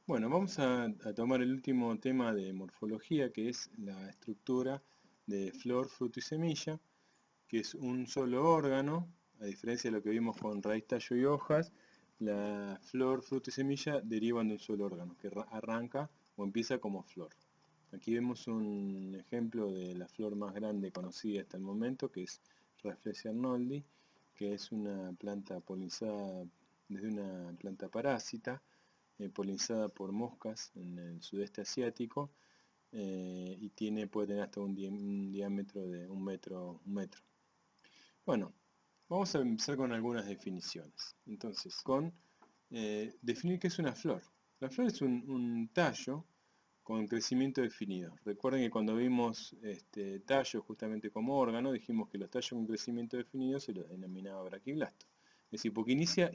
Bueno, vamos a tomar el último tema de morfología, que es la estructura de flor, fruto y semilla, que es un solo órgano, a diferencia de lo que vimos con raíz, tallo y hojas. La flor, fruto y semilla derivan de un solo órgano, que arranca o empieza como flor. Aquí vemos un ejemplo de la flor más grande conocida hasta el momento, que es Rafflesia arnoldi, que es una planta polinizada desde una planta parásita, polinizada por moscas en el sudeste asiático, y puede tener hasta un diámetro de un metro. Bueno, vamos a empezar con algunas definiciones. Entonces, definir qué es una flor. La flor es un tallo con crecimiento definido. Recuerden que cuando vimos tallo justamente como órgano, dijimos que los tallos con crecimiento definido se los denominaba braquiblasto. Es decir, porque inicia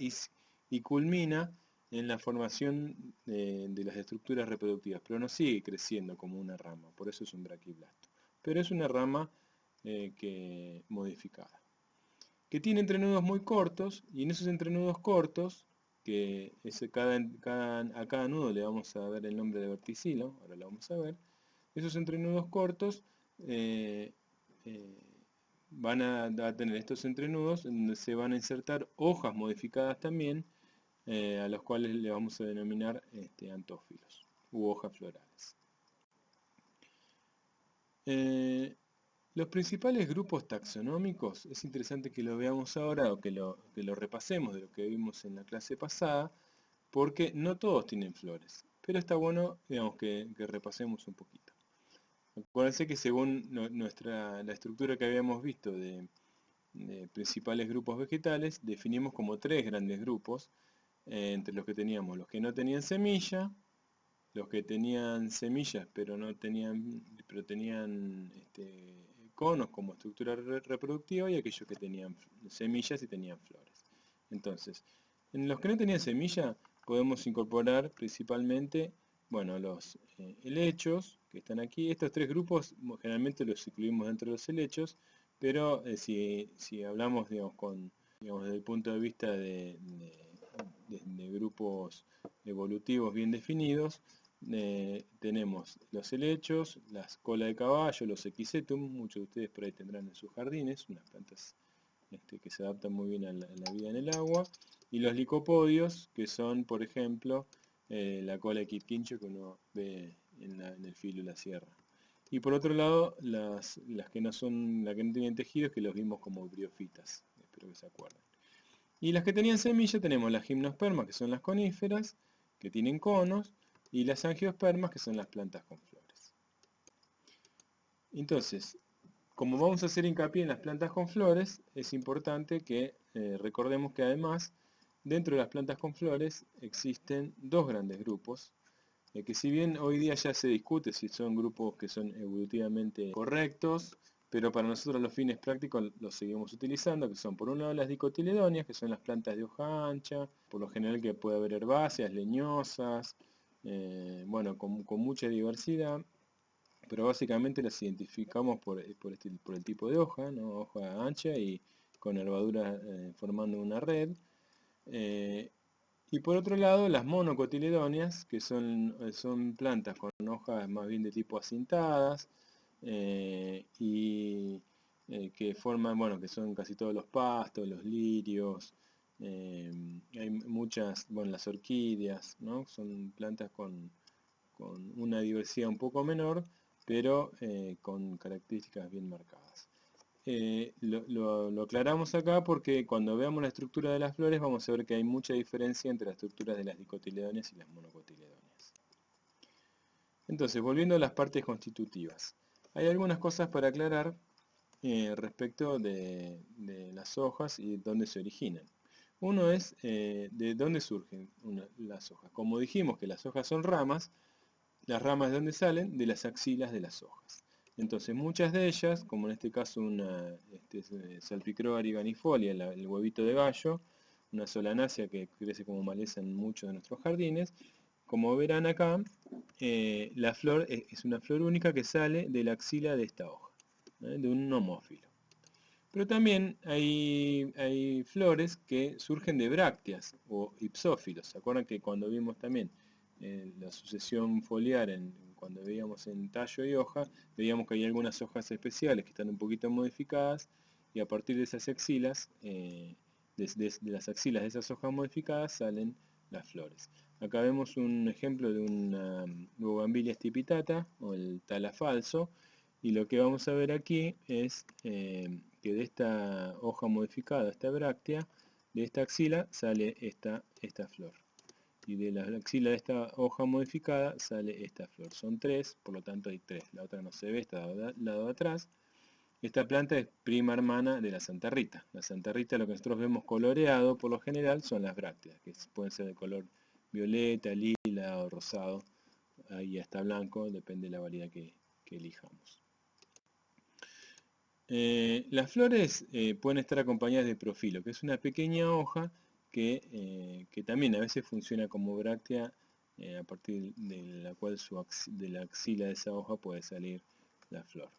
y culmina en la formación de las estructuras reproductivas, pero no sigue creciendo como una rama, por eso es un braquiblasto. Pero es una rama modificada, que tiene entrenudos muy cortos, y en esos entrenudos cortos, a cada nudo le vamos a dar el nombre de verticilo, ahora lo vamos a ver. Esos entrenudos cortos eh, eh, van a tener estos entrenudos en donde se van a insertar hojas modificadas también, a los cuales le vamos a denominar antófilos u hojas florales. Los principales grupos taxonómicos, es interesante que lo veamos ahora o que lo repasemos de lo que vimos en la clase pasada, porque no todos tienen flores, pero está bueno, digamos, que repasemos un poquito. Acuérdense que según la estructura que habíamos visto de principales grupos vegetales, definimos como tres grandes grupos, entre los que teníamos los que no tenían semilla, los que tenían semillas pero tenían conos como estructura reproductiva, y aquellos que tenían semillas y tenían flores. Entonces, en los que no tenían semilla podemos incorporar principalmente, bueno, los helechos que están aquí. Estos tres grupos generalmente los incluimos dentro de los helechos, pero si hablamos, digamos, desde el punto de vista de grupos evolutivos bien definidos, tenemos los helechos, las cola de caballo, los equisetum, muchos de ustedes por ahí tendrán en sus jardines, unas plantas que se adaptan muy bien a la vida en el agua, y los licopodios, que son, por ejemplo, la cola de quirquincho que uno ve en el filo de la sierra. Y por otro lado, las que no son, las que no tienen tejidos, que los vimos como briofitas, espero que se acuerden. Y las que tenían semilla tenemos las gimnospermas, que son las coníferas, que tienen conos, y las angiospermas, que son las plantas con flores. Entonces, como vamos a hacer hincapié en las plantas con flores, es importante que recordemos que además, dentro de las plantas con flores, existen dos grandes grupos, que si bien hoy día ya se discute si son grupos que son evolutivamente correctos, pero para nosotros los fines prácticos los seguimos utilizando, que son por un lado las dicotiledonias, que son las plantas de hoja ancha, por lo general que puede haber herbáceas, leñosas, bueno, con mucha diversidad, pero básicamente las identificamos por el tipo de hoja, ¿no? Hoja ancha y con nervadura formando una red. Eh, y por otro lado, las monocotiledóneas, que son plantas con hojas más bien de tipo acintadas, y que forman, bueno, que son casi todos los pastos, los lirios, hay muchas, bueno, las orquídeas, ¿no? Son plantas con una diversidad un poco menor, pero con características bien marcadas. Lo aclaramos acá porque cuando veamos la estructura de las flores vamos a ver que hay mucha diferencia entre las estructuras de las dicotiledóneas y las monocotiledóneas. Entonces, volviendo a las partes constitutivas, hay algunas cosas para aclarar respecto de las hojas y de dónde se originan. Uno es de dónde surgen las hojas. Como dijimos que las hojas son ramas, las ramas de dónde salen, de las axilas de las hojas. Entonces muchas de ellas, como en este caso una Salpicroa ariganifolia, el huevito de gallo, una solanácea que crece como maleza en muchos de nuestros jardines, como verán acá, la flor es una flor única que sale de la axila de esta hoja, de un homófilo. Pero también hay flores que surgen de brácteas o ipsófilos. ¿Se acuerdan que cuando vimos también la sucesión foliar cuando veíamos en tallo y hoja, veíamos que hay algunas hojas especiales que están un poquito modificadas, y a partir de esas axilas, de las axilas de esas hojas modificadas salen las flores. Acá vemos un ejemplo de una Bougainvillea stipitata, o el tala falso, y lo que vamos a ver aquí es que de esta hoja modificada, esta bráctea, de esta axila sale esta flor. Y de la axila de esta hoja modificada sale esta flor. Son tres, por lo tanto hay tres. La otra no se ve, está al lado de atrás. Esta planta es prima hermana de la Santa Rita. La Santa Rita, lo que nosotros vemos coloreado por lo general, son las brácteas, que pueden ser de color violeta, lila o rosado. Ahí hasta blanco, depende de la variedad que elijamos. Las flores pueden estar acompañadas de profilo, que es una pequeña hoja que también a veces funciona como bráctea, a partir de la cual de la axila de esa hoja puede salir la flor.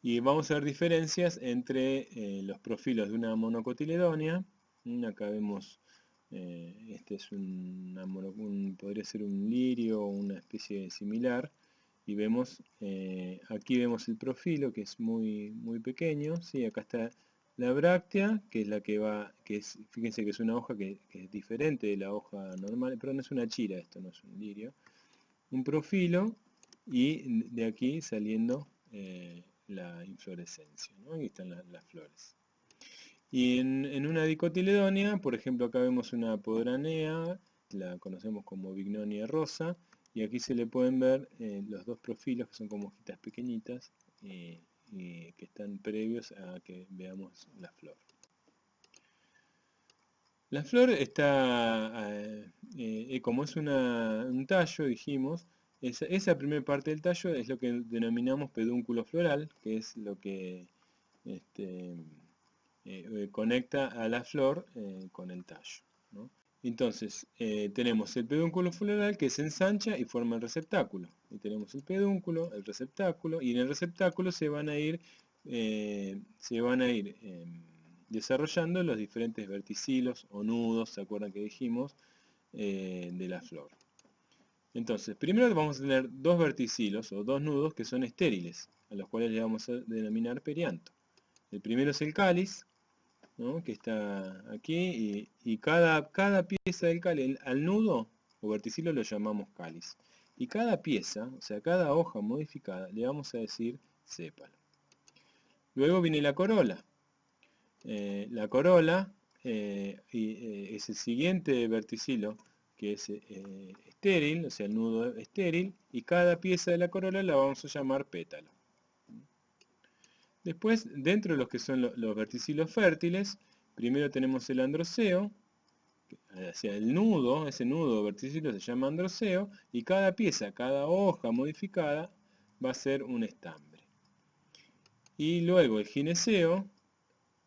Y vamos a ver diferencias entre los profilos de una monocotiledónea. Acá vemos, este es podría ser un lirio o una especie similar. Y vemos, aquí vemos el profilo, que es muy pequeño. ¿Sí? Acá está la bráctea, que es la que va, fíjense que es una hoja que es diferente de la hoja normal, pero no es una chira, esto no es un lirio. Un profilo, y de aquí saliendo la inflorescencia, ¿no? Aquí están las flores. Y en una dicotiledónea, por ejemplo, acá vemos una podranea, la conocemos como Bignonia rosa, y aquí se le pueden ver los dos profilos, que son como hojitas pequeñitas, y que están previos a que veamos la flor. La flor está, como es un tallo, dijimos, esa primera parte del tallo es lo que denominamos pedúnculo floral, que es lo que conecta a la flor con el tallo, ¿no? Entonces, tenemos el pedúnculo floral que se ensancha y forma el receptáculo. Y tenemos el pedúnculo, el receptáculo, y en el receptáculo se van a ir desarrollando los diferentes verticilos o nudos, ¿se acuerdan que dijimos? De la flor. Entonces, primero vamos a tener dos verticilos o dos nudos que son estériles, a los cuales le vamos a denominar perianto. El primero es el cáliz, ¿no? Que está aquí, y cada pieza del cáliz, al nudo o verticilo lo llamamos cáliz. Y cada pieza, o sea, cada hoja modificada, le vamos a decir sépalo. Luego viene la corola. La corola es el siguiente verticilo, que es estéril, o sea, el nudo estéril, y cada pieza de la corola la vamos a llamar pétalo. Después, dentro de los que son los verticilos fértiles, primero tenemos el androceo, hacia el nudo, ese nudo verticilo se llama androceo, y cada pieza, cada hoja modificada va a ser un estambre. Y luego el gineceo,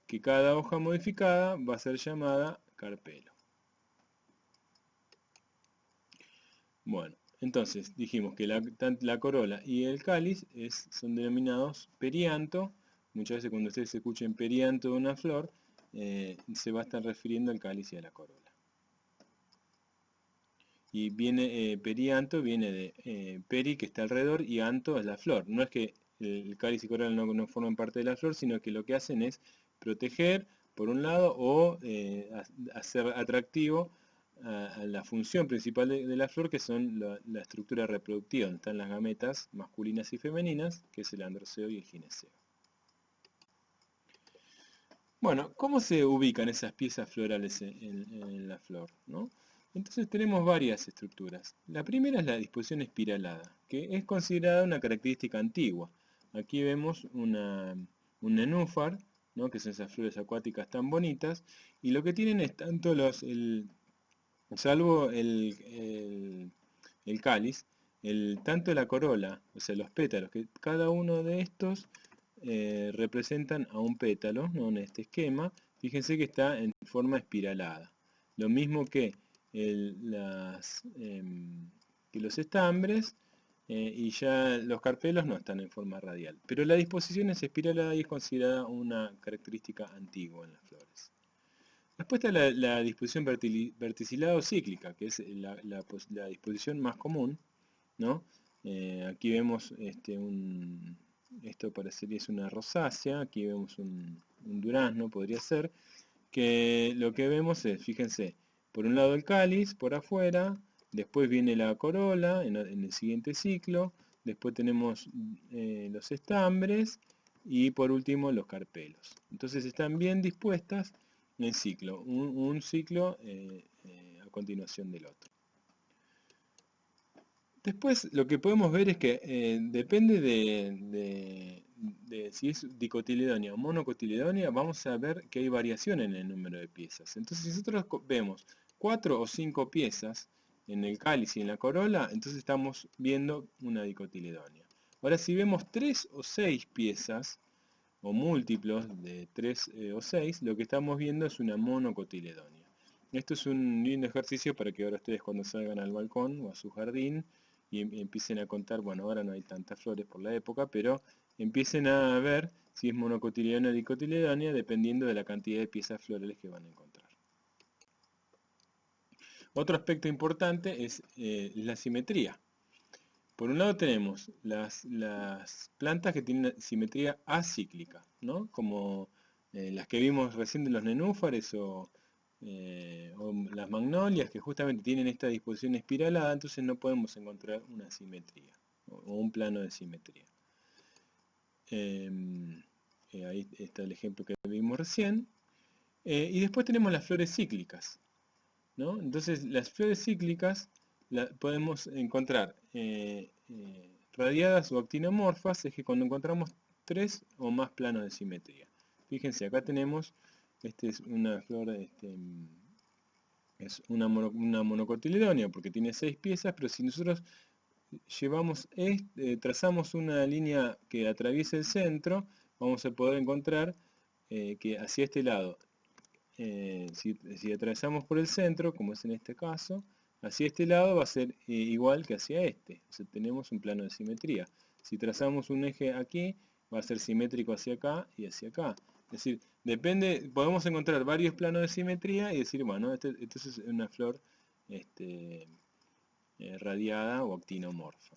que cada hoja modificada va a ser llamada carpelo. Bueno, entonces dijimos que la corola y el cáliz son denominados perianto. Muchas veces cuando ustedes escuchen perianto de una flor, se va a estar refiriendo al cáliz y a la corola. Y viene perianto, viene de peri, que está alrededor, y anto es la flor. No es que el cáliz y corola no forman parte de la flor, sino que lo que hacen es proteger, por un lado, o hacer atractivo a la función principal de la flor, que son la estructura reproductiva, donde están las gametas masculinas y femeninas, que es el androceo y el gineceo. Bueno, ¿cómo se ubican esas piezas florales en la flor, ¿no? Entonces tenemos varias estructuras. La primera es la disposición espiralada, que es considerada una característica antigua. Aquí vemos un nenúfar, ¿no? Que son esas flores acuáticas tan bonitas, y lo que tienen es tanto salvo el cáliz, tanto la corola, o sea, los pétalos, que cada uno de estos representan a un pétalo, ¿no? En este esquema. Fíjense que está en forma espiralada. Lo mismo que los estambres, y ya los carpelos no están en forma radial. Pero la disposición es espiralada y es considerada una característica antigua en las flores. Después está la disposición verticilada o cíclica, que es la disposición más común, ¿no? Aquí vemos esto parecería es una rosácea, aquí vemos un durazno, podría ser, que lo que vemos es, fíjense, por un lado el cáliz, por afuera, después viene la corola en el siguiente ciclo, después tenemos los estambres y por último los carpelos. Entonces están bien dispuestas en ciclo, un ciclo a continuación del otro. Después lo que podemos ver es que depende de si es dicotiledónea o monocotiledónea, vamos a ver que hay variación en el número de piezas. Entonces si nosotros vemos 4 o 5 piezas en el cáliz y en la corola, entonces estamos viendo una dicotiledónea. Ahora si vemos 3 o 6 piezas, o múltiplos de 3 o 6, lo que estamos viendo es una monocotiledónea. Esto es un lindo ejercicio para que ahora ustedes cuando salgan al balcón o a su jardín y empiecen a contar, bueno, ahora no hay tantas flores por la época, pero empiecen a ver si es monocotiledónea o dicotiledónea dependiendo de la cantidad de piezas florales que van a encontrar. Otro aspecto importante es la simetría. Por un lado tenemos las plantas que tienen simetría acíclica, ¿no? Como las que vimos recién de los nenúfares o las magnolias, que justamente tienen esta disposición espiralada, entonces no podemos encontrar una simetría o un plano de simetría. Ahí está el ejemplo que vimos recién. Y después tenemos las flores cíclicas, ¿no? Entonces las flores cíclicas podemos encontrar radiadas o actinomorfas, es que cuando encontramos 3 o más planos de simetría. Fíjense, acá tenemos, es una flor, es una monocotiledonia porque tiene 6 piezas, pero si nosotros trazamos una línea que atraviese el centro, vamos a poder encontrar que hacia este lado, si atravesamos por el centro, como es en este caso, hacia este lado va a ser igual que hacia este. O sea, tenemos un plano de simetría. Si trazamos un eje aquí, va a ser simétrico hacia acá y hacia acá. Es decir, depende, podemos encontrar varios planos de simetría y decir, bueno, esto es una flor radiada o actinomorfa.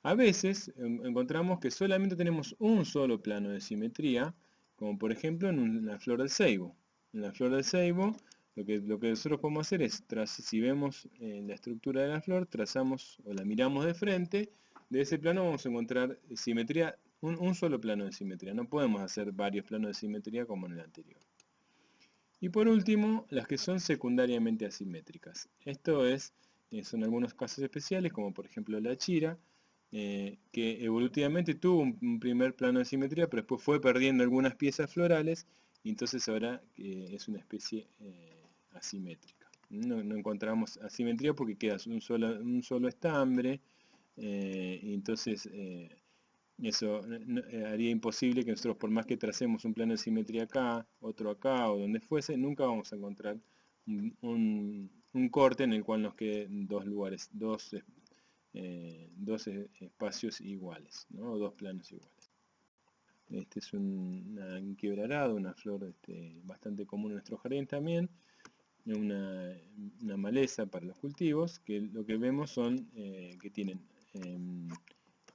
A veces encontramos que solamente tenemos un solo plano de simetría, como por ejemplo en la flor del ceibo. En la flor del ceibo, lo que nosotros podemos hacer es, si vemos la estructura de la flor, trazamos o la miramos de frente, de ese plano vamos a encontrar simetría, un solo plano de simetría. No podemos hacer varios planos de simetría como en el anterior. Y por último, las que son secundariamente asimétricas. Esto son algunos casos especiales, como por ejemplo la chira, que evolutivamente tuvo un primer plano de simetría, pero después fue perdiendo algunas piezas florales, y entonces ahora es una especie asimétrica. No encontramos asimetría porque queda un solo estambre, y entonces eso haría imposible que nosotros, por más que tracemos un plano de simetría acá, otro acá o donde fuese, nunca vamos a encontrar un corte en el cual nos queden dos lugares, dos espacios iguales, ¿no? O dos planos iguales. Este es una inquebrarada, una flor bastante común en nuestro jardín también, una maleza para los cultivos, que lo que vemos son que tienen,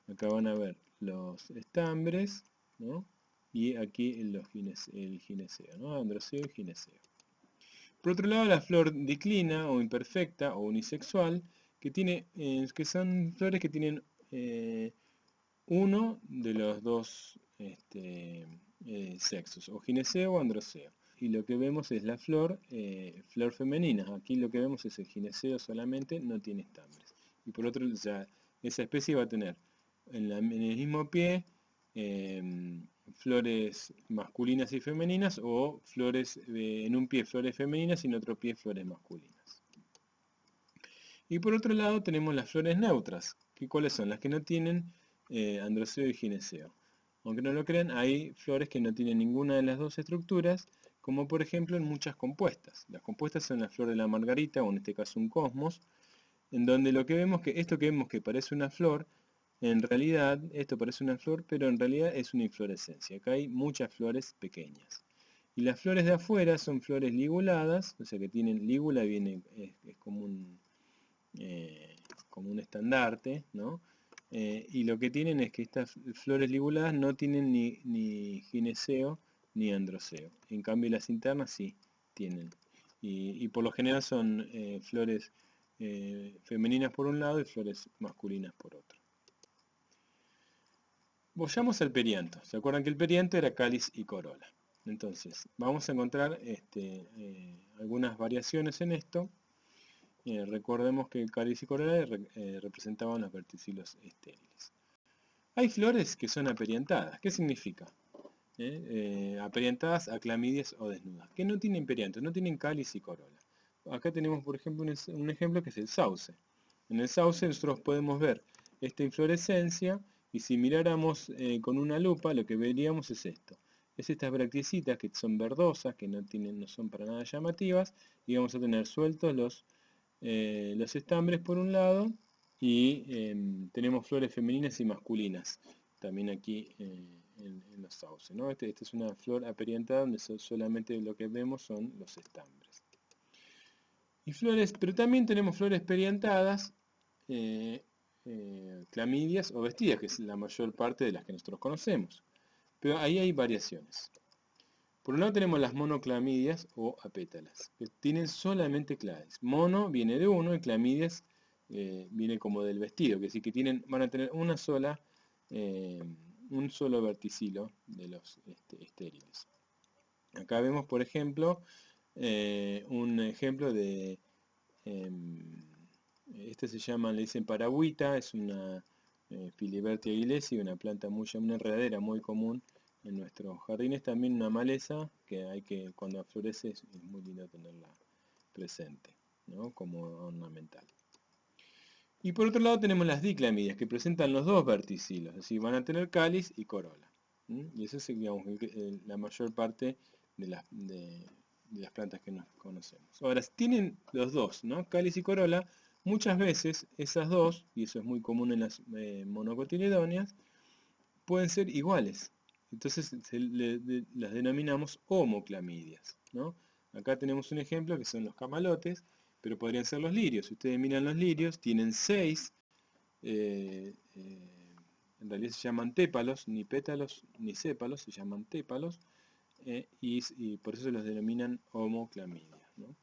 acá van a ver los estambres, ¿no? Y aquí el gineceo, ¿no? Androceo y gineceo. Por otro lado, la flor diclina o imperfecta o unisexual, que son flores que tienen uno de los dos sexos, o gineceo o androceo. Y lo que vemos es la flor femenina. Aquí lo que vemos es el gineceo solamente, no tiene estambres. Y por otro, esa especie va a tener en el mismo pie flores masculinas y femeninas, o flores en un pie flores femeninas y en otro pie flores masculinas. Y por otro lado tenemos las flores neutras, que ¿cuáles son? Las que no tienen androceo y gineceo. Aunque no lo crean, hay flores que no tienen ninguna de las dos estructuras, como por ejemplo en muchas compuestas. Las compuestas son la flor de la margarita, o en este caso un cosmos, en donde lo que vemos que esto que vemos que parece una flor, en realidad esto parece una flor, pero en realidad es una inflorescencia. Acá hay muchas flores pequeñas. Y las flores de afuera son flores liguladas, o sea que tienen lígula, es como un estandarte, ¿no? Y lo que tienen es que estas flores liguladas no tienen ni gineceo ni androceo. En cambio las internas sí tienen. Y por lo general son flores femeninas por un lado y flores masculinas por otro. Vayamos al perianto. ¿Se acuerdan que el perianto era cáliz y corola? Entonces, vamos a encontrar algunas variaciones en esto. Recordemos que el cáliz y corola representaban los verticilos estériles. Hay flores que son aperiantadas. ¿Qué significa? Aperiantadas a clamidias o desnudas, que no tienen perianto, no tienen cáliz y corola. Acá tenemos, por ejemplo, un ejemplo que es el sauce. En el sauce nosotros podemos ver esta inflorescencia y si miráramos con una lupa lo que veríamos es esto. Es estas bractecitas que son verdosas, que no son para nada llamativas, y vamos a tener sueltos los estambres por un lado y tenemos flores femeninas y masculinas también aquí en los sauces, ¿no? Esta es una flor aperiantada donde solamente lo que vemos son los estambres. Y flores, pero también tenemos flores periantadas, clamidias o vestidas, que es la mayor parte de las que nosotros conocemos. Pero ahí hay variaciones. Por un lado tenemos las monoclamidias o apétalas, que tienen solamente clades. Mono viene de uno y clamidias viene como del vestido, que sí que van a tener un solo verticilo de los estériles. Acá vemos, por ejemplo, un ejemplo de, este se llama, le dicen paragüita, es una Filibertia aguilesi, una una enredadera muy común en nuestros jardines, también una maleza que cuando florece es muy lindo tenerla presente, ¿no? Como ornamental. Y por otro lado tenemos las diclamidias, que presentan los dos verticilos, es decir, van a tener cáliz y corola. Y eso es, digamos, la mayor parte de las plantas que nos conocemos. Ahora, tienen los dos, ¿no? Cáliz y corola, muchas veces esas dos, y eso es muy común en las monocotiledóneas, pueden ser iguales. Entonces las denominamos homoclamidias, ¿no? Acá tenemos un ejemplo que son los camalotes, pero podrían ser los lirios. Si ustedes miran los lirios, tienen 6, en realidad se llaman tépalos, ni pétalos ni sépalos, se llaman tépalos, y por eso los denominan homoclamidias, ¿no?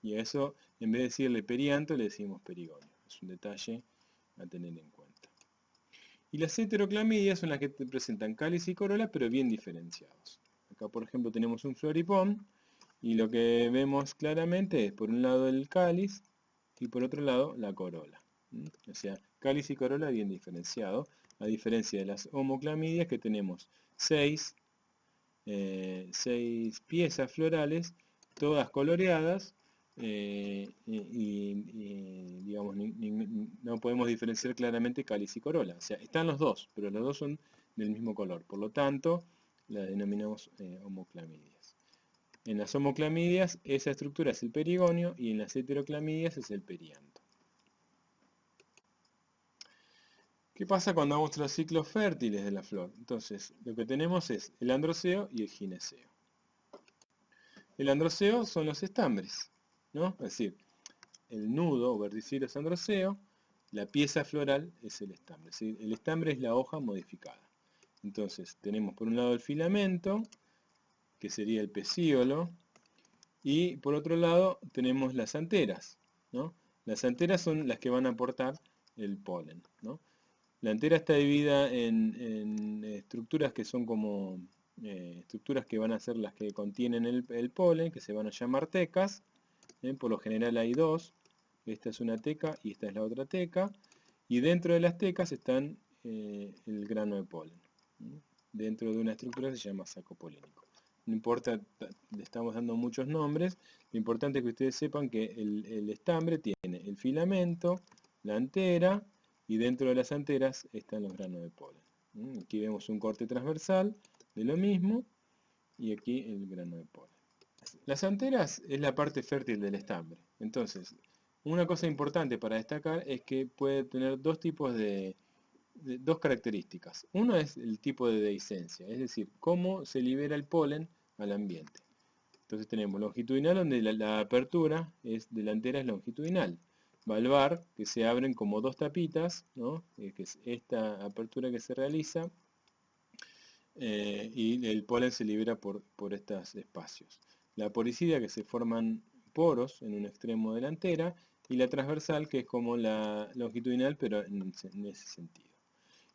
Y a eso, en vez de decirle perianto, le decimos perigonio. Es un detalle a tener en cuenta. Y las heteroclamidias son las que presentan cáliz y corola, pero bien diferenciados. Acá, por ejemplo, tenemos un floripón, y lo que vemos claramente es, por un lado, el cáliz, y por otro lado, la corola. O sea, cáliz y corola bien diferenciado, a diferencia de las homoclamidias, que tenemos 6 piezas florales, todas coloreadas, digamos, no podemos diferenciar claramente cáliz y corola. O sea, están los dos, pero los dos son del mismo color. Por lo tanto, la denominamos homoclamidias. En las homoclamidias, esa estructura es el perigonio, y en las heteroclamidias es el perianto. ¿Qué pasa cuando vamos a los ciclos fértiles de la flor? Entonces, lo que tenemos es el androceo y el gineceo. El androceo son los estambres, ¿no? Es decir, el nudo o verticilo es androceo, la pieza floral es el estambre. Es decir, el estambre es la hoja modificada. Entonces, tenemos por un lado el filamento, que sería el pecíolo, y por otro lado tenemos las anteras, ¿no? Las anteras son las que van a aportar el polen, ¿no? La antera está dividida en estructuras que son como estructuras que van a ser las que contienen el polen, que se van a llamar tecas. Por lo general hay dos. Esta es una teca y esta es la otra teca. Y dentro de las tecas están el grano de polen. Dentro de una estructura se llama saco polénico. No importa, le estamos dando muchos nombres. Lo importante es que ustedes sepan que el estambre tiene el filamento, la antera, y dentro de las anteras están los granos de polen. Aquí vemos un corte transversal de lo mismo, y aquí el grano de polen. Las anteras es la parte fértil del estambre. Entonces, una cosa importante para destacar es que puede tener dos tipos dos características. Uno es el tipo de dehiscencia, es decir, cómo se libera el polen al ambiente. Entonces tenemos longitudinal, donde la apertura delantera es longitudinal. Valvar, que se abren como dos tapitas, ¿no? Que es esta apertura que se realiza, y el polen se libera por estos espacios. La poricidia, que se forman poros en un extremo delantera, y la transversal, que es como la longitudinal, pero en ese sentido.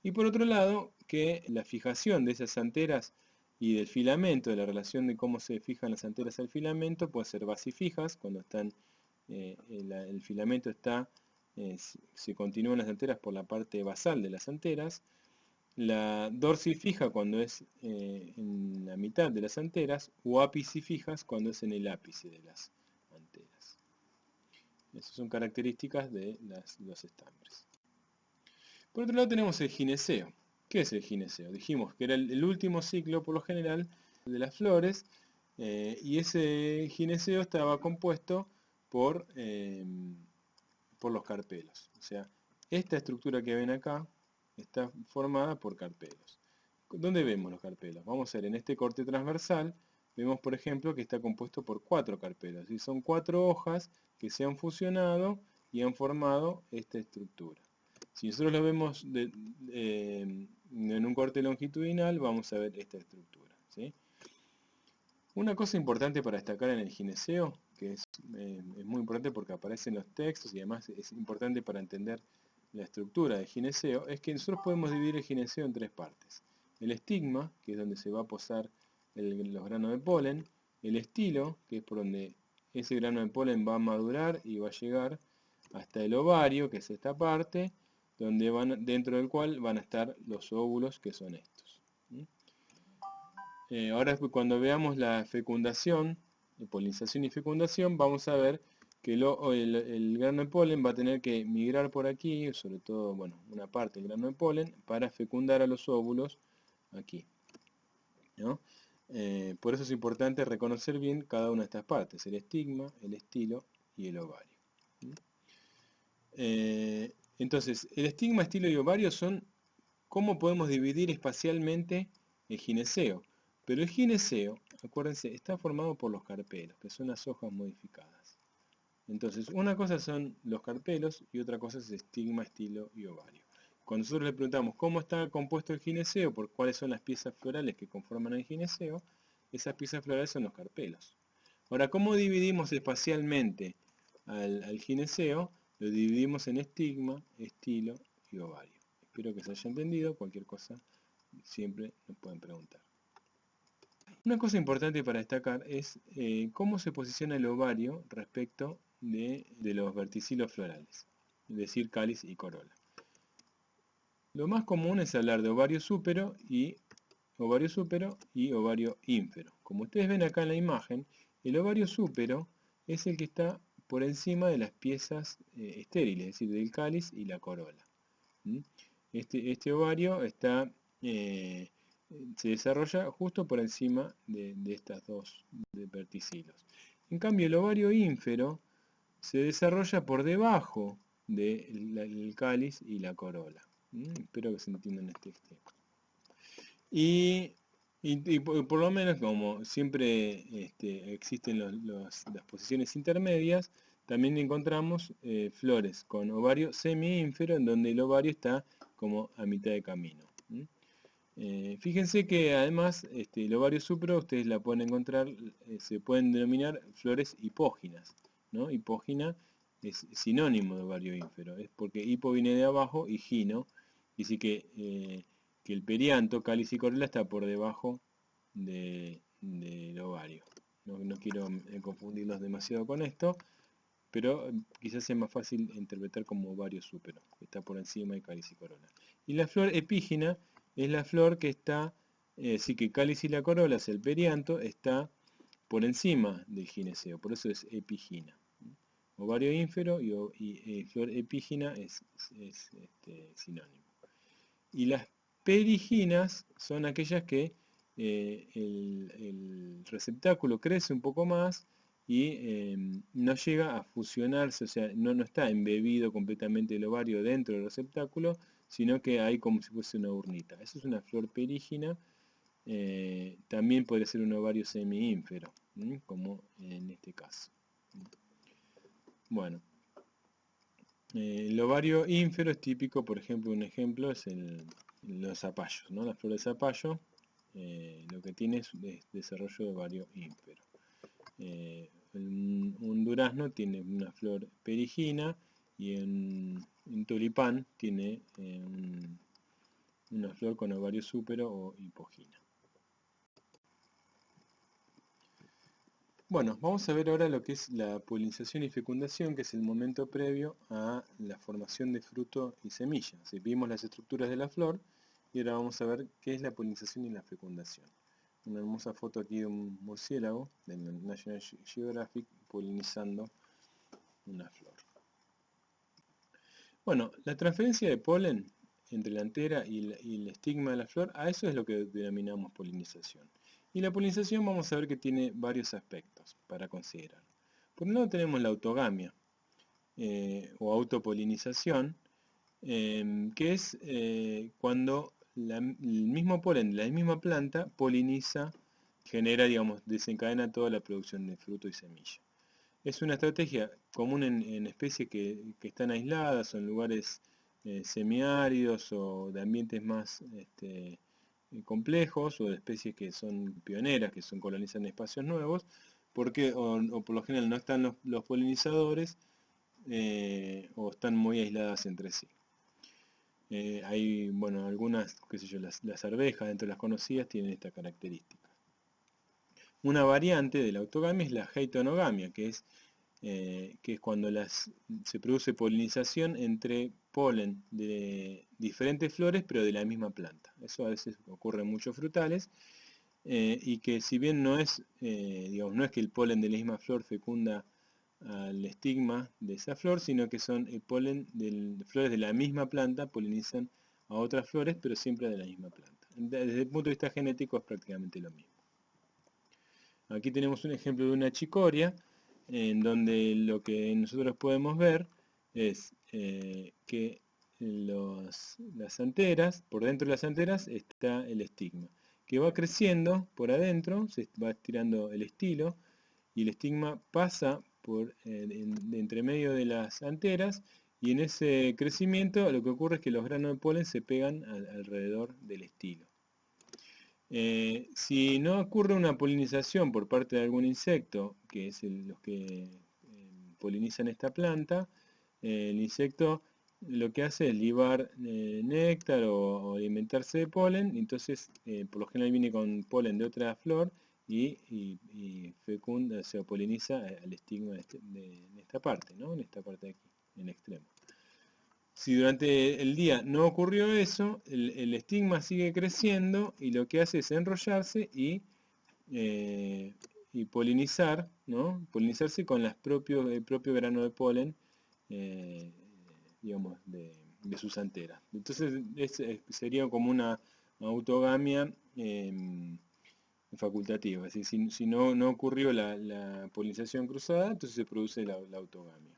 Y por otro lado, que la fijación de esas anteras y del filamento, de la relación de cómo se fijan las anteras al filamento, puede ser basifijas, cuando están, el filamento está, se continúan las anteras por la parte basal de las anteras. La dorsifija cuando es en la mitad de las anteras, o apicifijas cuando es en el ápice de las anteras. Esas son características de los estambres. Por otro lado tenemos el gineceo. ¿Qué es el gineceo? Dijimos que era el último ciclo, por lo general, de las flores, y ese gineceo estaba compuesto por los carpelos. O sea, esta estructura que ven acá está formada por carpelos. ¿Dónde vemos los carpelos? Vamos a ver, en este corte transversal, vemos por ejemplo que está compuesto por 4 carpelos. Y son 4 hojas que se han fusionado y han formado esta estructura. Si nosotros lo vemos en un corte longitudinal, vamos a ver esta estructura, ¿sí? Una cosa importante para destacar en el gineceo, que es muy importante porque aparece en los textos y además es importante para entender la estructura del gineceo, es que nosotros podemos dividir el gineceo en 3 partes. El estigma, que es donde se va a posar los granos de polen, el estilo, que es por donde ese grano de polen va a madurar y va a llegar hasta el ovario, que es esta parte, donde dentro del cual van a estar los óvulos, que son estos. Ahora cuando veamos la fecundación, polinización y fecundación, vamos a ver que el grano de polen va a tener que migrar por aquí, sobre todo, bueno, una parte del grano de polen, para fecundar a los óvulos aquí, ¿no? Por eso es importante reconocer bien cada una de estas partes, el estigma, el estilo y el ovario. Entonces, el estigma, estilo y ovario son cómo podemos dividir espacialmente el gineceo. Pero el gineceo, acuérdense, está formado por los carpelos, que son las hojas modificadas. Entonces, una cosa son los carpelos y otra cosa es estigma, estilo y ovario. Cuando nosotros le preguntamos cómo está compuesto el gineceo, por cuáles son las piezas florales que conforman el gineceo, esas piezas florales son los carpelos. Ahora, ¿cómo dividimos espacialmente al gineceo? Lo dividimos en estigma, estilo y ovario. Espero que se haya entendido. Cualquier cosa siempre nos pueden preguntar. Una cosa importante para destacar es cómo se posiciona el ovario respecto de los verticilos florales, es decir, cáliz y corola. Lo más común es hablar de ovario súpero y ovario ínfero. Como ustedes ven acá en la imagen, el ovario súpero es el que está por encima de las piezas estériles, es decir, del cáliz y la corola. Este ovario está, se desarrolla justo por encima de estas dos verticilos. En cambio, el ovario ínfero se desarrolla por debajo del cáliz y la corola. Espero que se entienda en este ejemplo. Y por lo menos, como siempre existen las posiciones intermedias, también encontramos flores con ovario semi-ínfero, en donde el ovario está como a mitad de camino. Fíjense que además el ovario súpero ustedes la pueden encontrar, se pueden denominar flores hipóginas, ¿no? Hipógina es sinónimo de ovario ínfero, es porque hipo viene de abajo y gino, y sí que el perianto, cáliz y corola está por debajo del ovario. No quiero confundirlos demasiado con esto, pero quizás sea más fácil interpretar como ovario súpero, que está por encima de cáliz y corola. Y la flor epígina es la flor que está, sí que cáliz y la corola, es el perianto, está por encima del gineceo, por eso es epigina. Ovario ínfero y flor epígina es sinónimo. Y las periginas son aquellas que el receptáculo crece un poco más y no llega a fusionarse, o sea, no está embebido completamente el ovario dentro del receptáculo, sino que hay como si fuese una urnita. Esa es una flor perígina también podría ser un ovario semi-ínfero, como en este caso. Bueno, el ovario ínfero es típico, por ejemplo, un ejemplo es los zapallos, ¿no? La flor de zapallo, lo que tiene es desarrollo de ovario ínfero. Un durazno tiene una flor perigina y un tulipán tiene una flor con ovario súpero o hipogina. Bueno, vamos a ver ahora lo que es la polinización y fecundación, que es el momento previo a la formación de fruto y semilla. Así, vimos las estructuras de la flor y ahora vamos a ver qué es la polinización y la fecundación. Una hermosa foto aquí de un murciélago de National Geographic polinizando una flor. Bueno, la transferencia de polen entre la antera y el estigma de la flor, a eso es lo que denominamos polinización. Y la polinización vamos a ver que tiene varios aspectos para considerar. Por un lado tenemos la autogamia o autopolinización, que es cuando el mismo polen de la misma planta poliniza, genera, digamos, desencadena toda la producción de fruto y semilla. Es una estrategia común en especies que están aisladas o en lugares semiáridos o de ambientes más complejos o de especies que son pioneras, que colonizan espacios nuevos, porque o por lo general no están los polinizadores o están muy aisladas entre sí. Hay, bueno, algunas, qué sé yo, las arvejas, entre las conocidas, tienen esta característica. Una variante de la autogamia es la heteronogamia, que es cuando se produce polinización entre polen de diferentes flores, pero de la misma planta. Eso a veces ocurre en muchos frutales, y que si bien no es, digamos, no es que el polen de la misma flor fecunda al estigma de esa flor, sino que son el polen de flores de la misma planta, polinizan a otras flores, pero siempre de la misma planta. Desde el punto de vista genético es prácticamente lo mismo. Aquí tenemos un ejemplo de una chicoria, en donde lo que nosotros podemos ver es que las anteras, por dentro de las anteras está el estigma, que va creciendo por adentro, se va estirando el estilo, y el estigma pasa por de entre medio de las anteras, y en ese crecimiento lo que ocurre es que los granos de polen se pegan alrededor del estilo. Si no ocurre una polinización por parte de algún insecto, que es los que polinizan esta planta, el insecto lo que hace es libar néctar o alimentarse de polen, entonces por lo general viene con polen de otra flor y fecunda, o sea, poliniza al estigma de esta parte, ¿no? En esta parte de aquí, en el extremo. Si durante el día no ocurrió eso, el estigma sigue creciendo y lo que hace es enrollarse y polinizar, ¿no? Polinizarse con el propio grano de polen, digamos, de sus anteras. Entonces sería como una autogamia facultativa, es decir, si no ocurrió la polinización cruzada, entonces se produce la autogamia.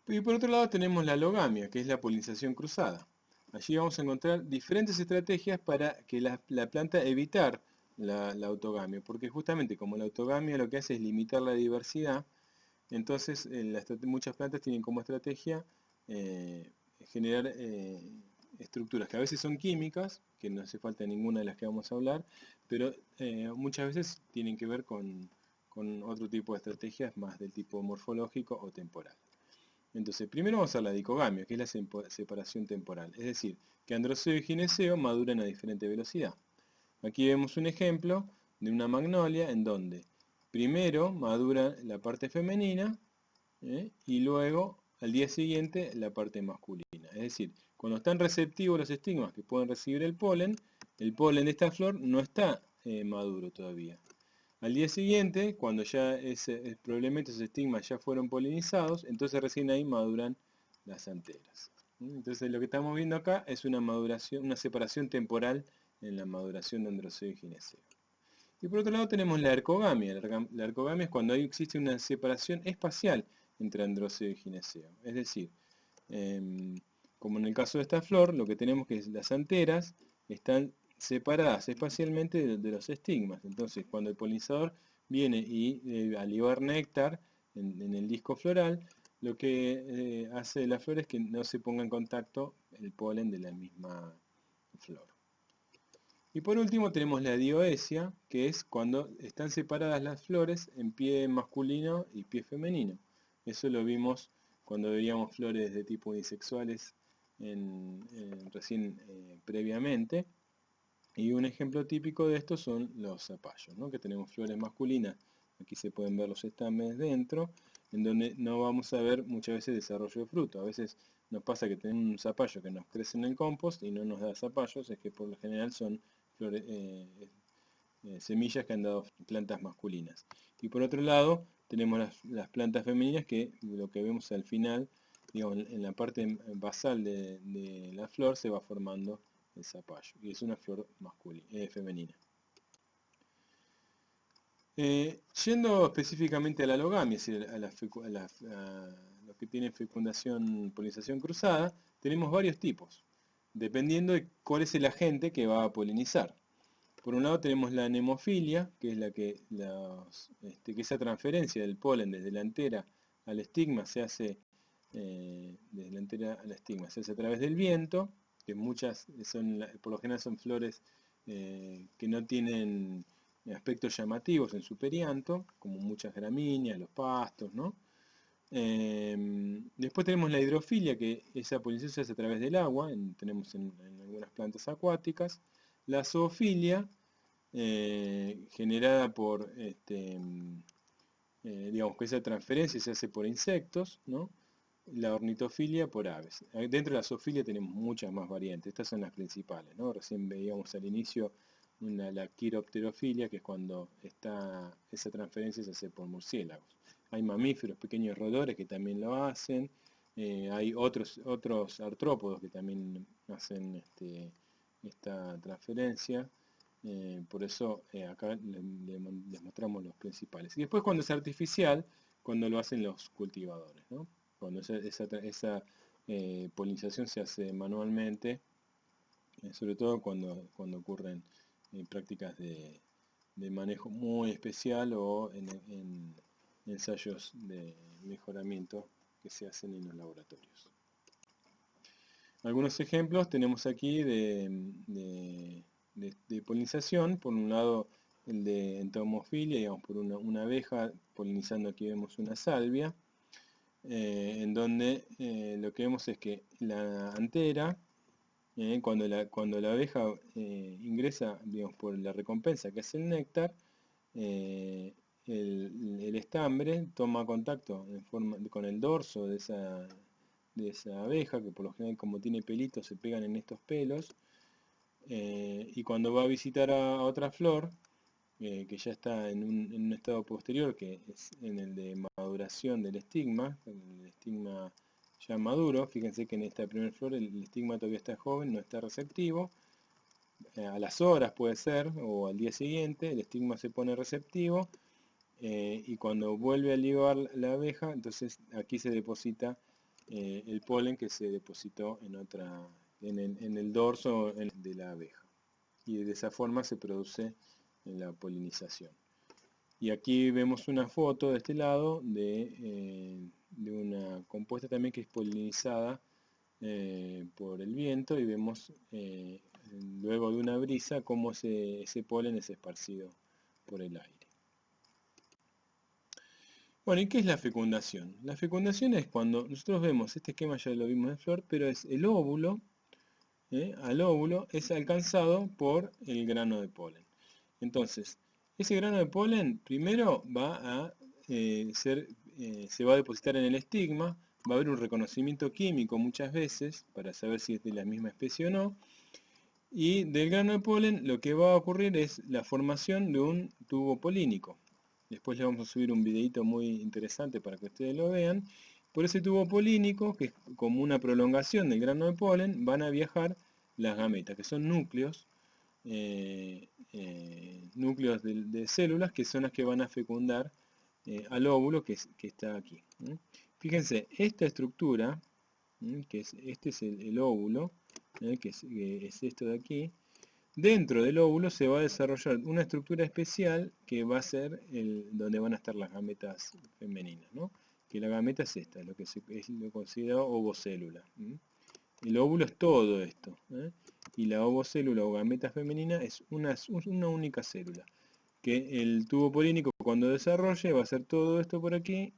Y por otro lado tenemos la alogamia, que es la polinización cruzada. Allí vamos a encontrar diferentes estrategias para que la planta evitar la autogamia, porque justamente como la autogamia lo que hace es limitar la diversidad, entonces muchas plantas tienen como estrategia generar estructuras que a veces son químicas, que no hace falta ninguna de las que vamos a hablar, pero muchas veces tienen que ver con otro tipo de estrategias más del tipo morfológico o temporal. Entonces, primero vamos a la dicogamia, que es la separación temporal. Es decir, que androceo y gineceo maduran a diferente velocidad. Aquí vemos un ejemplo de una magnolia en donde primero madura la parte femenina y luego al día siguiente la parte masculina. Es decir, cuando están receptivos los estigmas que pueden recibir el polen de esta flor no está maduro todavía. Al día siguiente, cuando ya probablemente esos estigmas ya fueron polinizados, entonces recién ahí maduran las anteras. Entonces lo que estamos viendo acá es una maduración, una separación temporal en la maduración de androceo y gineceo. Y por otro lado tenemos la ercogamia. La ercogamia es cuando existe una separación espacial entre androceo y gineceo. Es decir, como en el caso de esta flor, lo que tenemos que es las anteras están separadas espacialmente de los estigmas. Entonces, cuando el polinizador viene y al libar néctar en el disco floral, lo que hace la flor es que no se ponga en contacto el polen de la misma flor. Y por último tenemos la dioesia, que es cuando están separadas las flores en pie masculino y pie femenino. Eso lo vimos cuando veíamos flores de tipo unisexuales recién previamente. Y un ejemplo típico de esto son los zapallos, ¿no? Que tenemos flores masculinas, aquí se pueden ver los estambres dentro, en donde no vamos a ver muchas veces desarrollo de fruto. A veces nos pasa que tenemos un zapallo que nos crece en el compost y no nos da zapallos, es que por lo general son flores, semillas que han dado plantas masculinas. Y por otro lado, tenemos las plantas femeninas que lo que vemos al final, digamos, en la parte basal de la flor se va formando el zapallo, y es una flor femenina. Yendo específicamente a la logamia, es decir, a lo que tiene fecundación, polinización cruzada, tenemos varios tipos, dependiendo de cuál es el agente que va a polinizar. Por un lado tenemos la anemofilia, que es la que esa transferencia del polen desde la antera al estigma se hace desde la antera al estigma, se hace a través del viento, que muchas por lo general son flores que no tienen aspectos llamativos en su perianto, como muchas gramíneas, los pastos, ¿no? Después tenemos la hidrofilia, que esa polinización se hace a través del agua, tenemos en algunas plantas acuáticas. La zoofilia, generada por, digamos que esa transferencia se hace por insectos, ¿no? La ornitofilia por aves. Dentro de la zoofilia tenemos muchas más variantes, estas son las principales, ¿no? Recién veíamos al inicio la quiropterofilia, que es cuando esa transferencia se hace por murciélagos. Hay mamíferos, pequeños roedores que también lo hacen, hay otros artrópodos que también hacen esta transferencia, por eso acá les mostramos los principales. Y después cuando es artificial, cuando lo hacen los cultivadores, ¿no? Cuando esa polinización se hace manualmente, sobre todo cuando ocurren prácticas de manejo muy especial o en ensayos de mejoramiento que se hacen en los laboratorios. Algunos ejemplos tenemos aquí de polinización. Por un lado el de entomofilia, digamos, por una abeja polinizando. Aquí vemos una salvia, en donde lo que vemos es que la antera, cuando la abeja ingresa, digamos, por la recompensa que es el néctar, el estambre toma contacto con el dorso de esa abeja, que por lo general, como tiene pelitos, se pegan en estos pelos, y cuando va a visitar a otra flor, que ya está en un estado posterior, que es en el de maduración del estigma, el estigma ya maduro. Fíjense que en esta primera flor el estigma todavía está joven, no está receptivo. A las horas puede ser, o al día siguiente, el estigma se pone receptivo, y cuando vuelve a libar la abeja, entonces aquí se deposita el polen que se depositó en el dorso de la abeja. Y de esa forma se produce la polinización. Y aquí vemos una foto de este lado de una compuesta también que es polinizada por el viento, y vemos luego de una brisa cómo ese polen es esparcido por el aire. Bueno, ¿y qué es la fecundación? La fecundación es cuando nosotros vemos, este esquema ya lo vimos en flor, pero es el óvulo, al óvulo es alcanzado por el grano de polen. Entonces, ese grano de polen primero se va a depositar en el estigma, va a haber un reconocimiento químico muchas veces para saber si es de la misma especie o no, y del grano de polen lo que va a ocurrir es la formación de un tubo polínico. Después le vamos a subir un videito muy interesante para que ustedes lo vean. Por ese tubo polínico, que es como una prolongación del grano de polen, van a viajar las gametas, que son núcleos, núcleos de células, que son las que van a fecundar al óvulo que está aquí. Fíjense, esta estructura, este es el óvulo, que es esto de aquí, dentro del óvulo se va a desarrollar una estructura especial que va a ser donde van a estar las gametas femeninas, ¿no? Que la gameta es esta, lo que es lo considerado ovocélula. El óvulo es todo esto, y la ovocélula o gameta femenina es una única célula, que el tubo polínico cuando desarrolle va a hacer todo esto por aquí,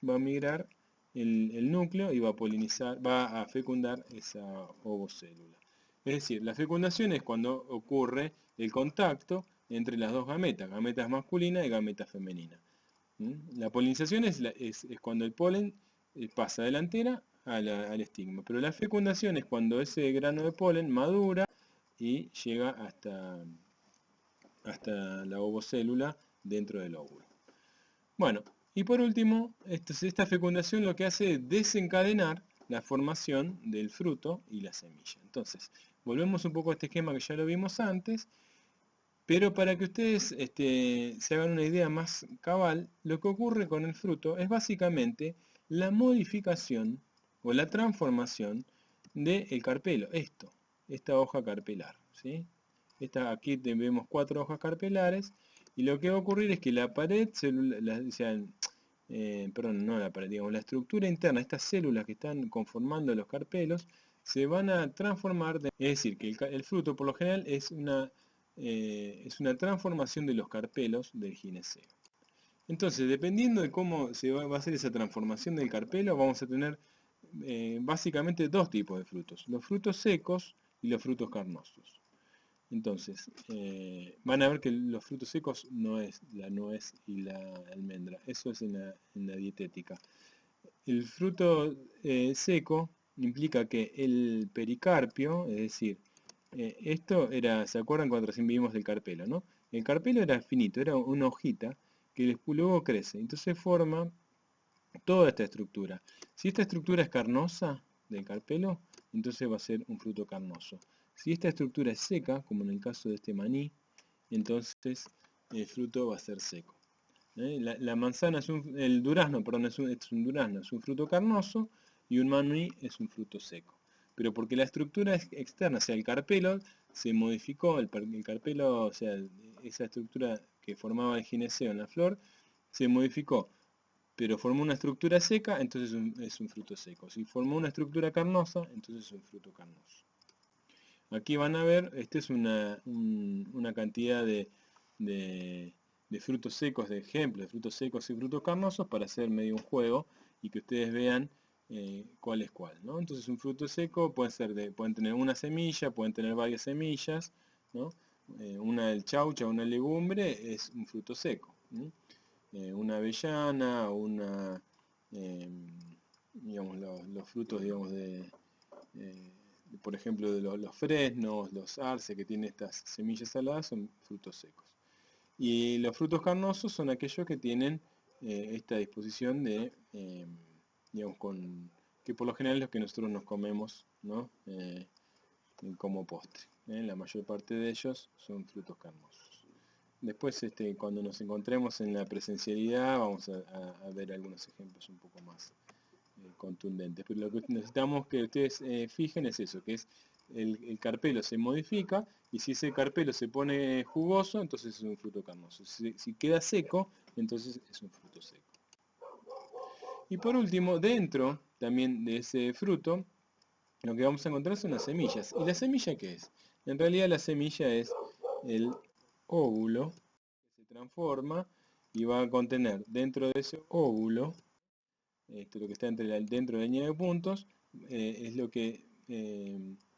va a migrar el núcleo y va a polinizar, va a fecundar esa ovocélula. Es decir, la fecundación es cuando ocurre el contacto entre las dos gametas, gametas masculina y gametas femenina. La polinización es cuando el polen pasa de la antera al estigma, pero la fecundación es cuando ese grano de polen madura y llega hasta la ovocélula dentro del óvulo. Bueno, y por último, esta fecundación lo que hace es desencadenar la formación del fruto y la semilla. Entonces, volvemos un poco a este esquema que ya lo vimos antes, pero para que ustedes se hagan una idea más cabal, lo que ocurre con el fruto es básicamente la modificación o la transformación del carpelo, esta hoja carpelar, ¿sí? Aquí vemos 4 hojas carpelares y lo que va a ocurrir es que la pared celular, perdón, no la pared, digamos, la estructura interna, estas células que están conformando los carpelos, se van a transformar, es decir, que el fruto por lo general es una transformación de los carpelos del gineceo. Entonces, dependiendo de cómo se va a hacer esa transformación del carpelo, vamos a tener básicamente dos tipos de frutos, los frutos secos y los frutos carnosos. Entonces, van a ver que los frutos secos no es la nuez y la almendra, eso es en la dietética. El fruto seco implica que el pericarpio, es decir, esto era, ¿se acuerdan cuando recién vimos del carpelo, no? El carpelo era finito, era una hojita que luego crece, entonces forma toda esta estructura. Si esta estructura es carnosa del carpelo, entonces va a ser un fruto carnoso. Si esta estructura es seca, como en el caso de este maní, entonces el fruto va a ser seco. La manzana el durazno, perdón, es un durazno, es un fruto carnoso y un maní es un fruto seco. Pero porque la estructura es externa, o sea, el carpelo se modificó, el carpelo, o sea, esa estructura que formaba el gineceo en la flor, se modificó, pero formó una estructura seca, entonces es un fruto seco. Si formó una estructura carnosa, entonces es un fruto carnoso. Aquí van a ver, esta es una cantidad de frutos secos, de ejemplos de frutos secos y frutos carnosos para hacer medio un juego y que ustedes vean cuál es cuál, ¿no? Entonces un fruto seco pueden tener una semilla, pueden tener varias semillas, ¿no? Una del chaucha, una legumbre es un fruto seco. Una avellana, digamos, los frutos, digamos, por ejemplo, de los fresnos, los arce que tienen estas semillas saladas son frutos secos. Y los frutos carnosos son aquellos que tienen esta disposición de, digamos, que por lo general es los que nosotros nos comemos, ¿no? Como postre. La mayor parte de ellos son frutos carnosos. Después, cuando nos encontremos en la presencialidad, vamos a ver algunos ejemplos un poco más contundentes. Pero lo que necesitamos que ustedes fijen es eso, que es el carpelo se modifica y si ese carpelo se pone jugoso, entonces es un fruto carnoso. Si queda seco, entonces es un fruto seco. Y por último, dentro también de ese fruto, lo que vamos a encontrar son las semillas. ¿Y la semilla qué es? En realidad la semilla es el óvulo que se transforma y va a contener dentro de ese óvulo, lo que está dentro de la línea de puntos, es lo que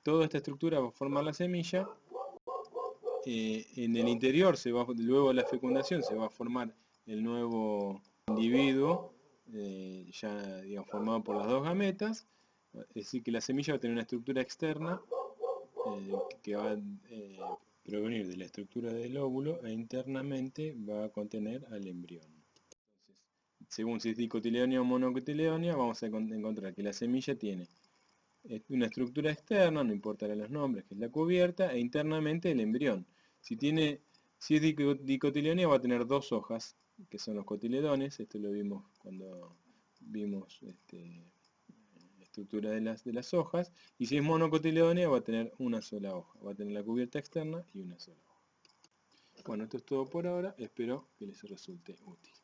toda esta estructura va a formar la semilla. En el interior, luego de la fecundación, se va a formar el nuevo individuo, ya digamos, formado por las dos gametas. Es decir, que la semilla va a tener una estructura externa que va a provenir de la estructura del óvulo e internamente va a contener al embrión. Entonces, según si es dicotiledónea o monocotiledónea, vamos a encontrar que la semilla tiene una estructura externa, no importarán los nombres, que es la cubierta, e internamente el embrión. Si es dicotiledónea va a tener dos hojas, que son los cotiledones, esto lo vimos cuando vimos estructura de las hojas, y si es monocotiledónea va a tener una sola hoja, va a tener la cubierta externa y una sola hoja. Bueno, esto es todo por ahora, espero que les resulte útil.